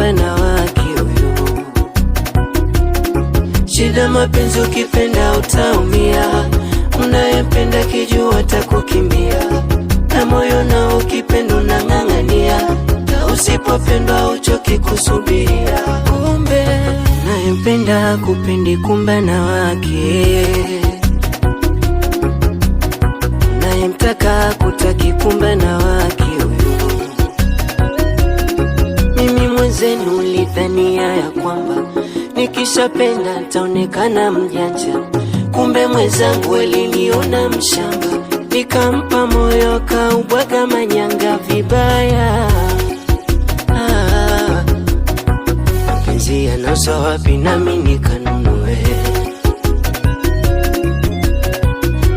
kumbe na wake huyu. Shida mapenzi, ukipenda utaumia, unayempenda kijua atakukimbia, na moyo na ukipenda unang'ang'ania, na usipopendwa uchoki kusubiria. Kumbe unayempenda kupendi, kumbe na wake, unayemtaka kutaki, kumbe na wake huyu. Mimi mwenzenu ulidhania ya kwamba nikishapenda nitaonekana mjanja, kumbe mwenzangu aliniona mshamba, nikampa moyo kaubwaga manyanga vibaya. Mapenzi yanauzwa wapi nami nikanunue?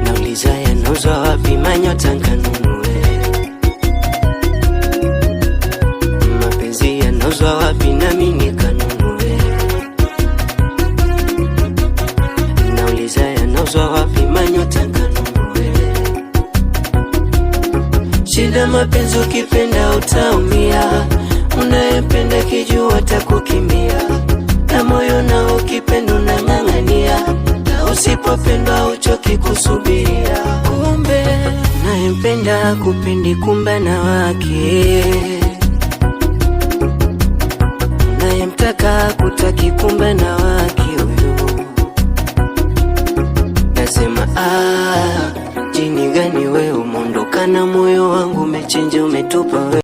Nauliza yanauzwa wapi manyota nkanunue? Mapenzi yanauzwa wapi nami nikanunue? Nauliza yanauzwa wapi manyota nkanunue? Shida mapenzi, ukipenda utaumia, unayempenda kijua atakukimbia, na moyo na ukipenda unang'ang'ania, na usipopendwa uchoki kusubiria. Kumbe unayempenda kupendi, kumbe na wake, unayemtaka kutaki, kumbe na wake huyu. Nasema jini gani we umondoka na moyo wangu umechenja, umetupa we.